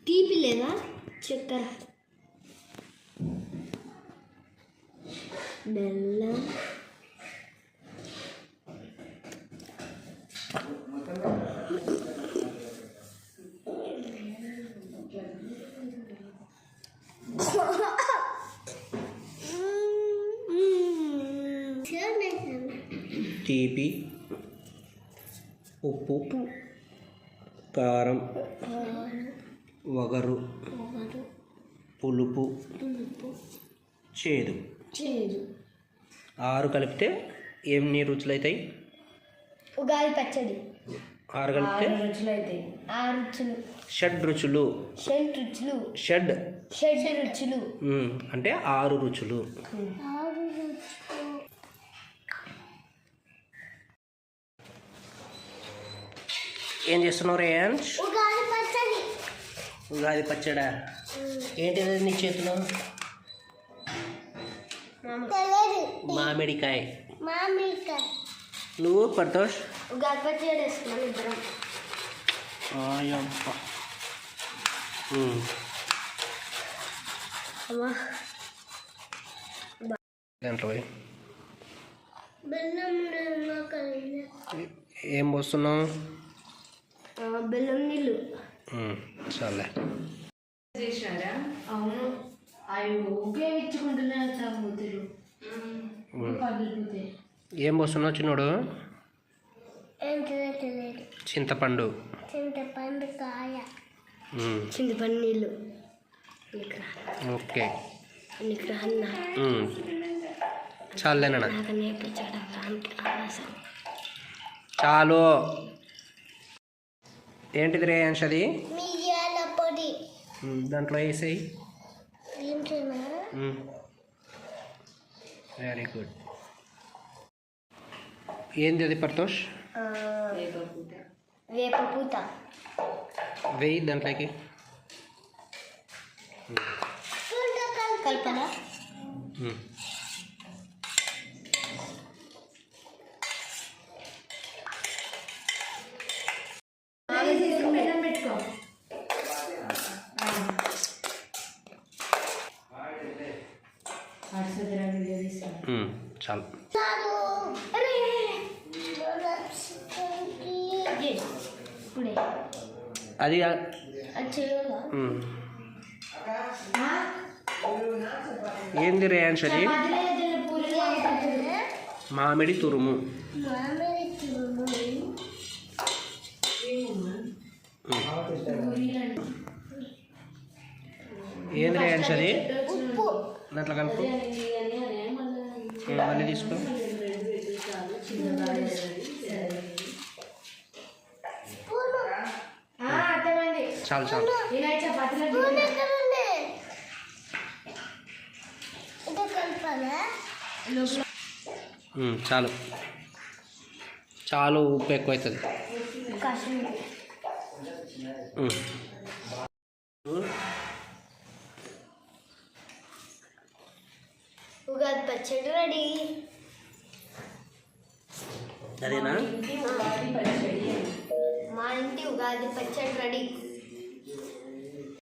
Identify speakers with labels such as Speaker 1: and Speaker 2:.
Speaker 1: తీపి లేదా చక్కెర బెల్లం
Speaker 2: తీపి ఉప్పు కారం వగరు పులుపు చేదు 6 కలిపితే ఎన్ని రుచులు అవుతాయి?
Speaker 1: ఉగాది పచ్చడి
Speaker 2: 6 కలిపితే
Speaker 1: 6 రుచులు.
Speaker 2: షడ్ రుచులు. షడ్
Speaker 1: రుచులు
Speaker 2: అంటే 6 రుచులు. ఏం చేస్తున్నావు రేయాన్స్? ఉగాది పచ్చడా? ఏంటిది నీ చేతిలో? మామిడికాయ. నువ్వు పర్తోష్?
Speaker 1: ఉగాది పచ్చడి వేసుకున్నాను ఇద్దరం.
Speaker 2: దాంట్లో
Speaker 1: బెల్లం
Speaker 2: ఏం పోస్తున్నావు?
Speaker 1: బెల్లం నీళ్ళు.
Speaker 2: చాలే.
Speaker 3: చేశారా? అవును, అవి ఉపయోగించుకుంటున్నారు తాగుతులు పగిలిపోతే.
Speaker 2: ఏం పోస్తున్నావు చిన్నోడు? చింతపండు.
Speaker 1: కాయ. చింతపండు నీళ్ళు.
Speaker 2: ఓకే చాలేనా? చాలు. ఏంటిది రేయాన్స్ అది? దాంట్లో వేసేయి. Very good. ఏంది అది పర్తోష్?
Speaker 1: వేపపూత.
Speaker 2: వెయ్యి దాంట్లోకి.
Speaker 1: కల్పన.
Speaker 2: చాలు. అది ఏంది రేయాన్స్ అది? మామిడి తురుము. ఏంది రేయాన్స్ అది? దాంట్లో కలుపు. మళ్ళీ తీసుకో. చాలు చాలు. చాలు చాలు. ఉప్పు ఎక్కువ అవుతుంది.
Speaker 1: ఉగాది పచ్చడి రెడీ.
Speaker 2: అదేనా?
Speaker 1: మా ఇంటి ఉగాది పచ్చడి రెడీ.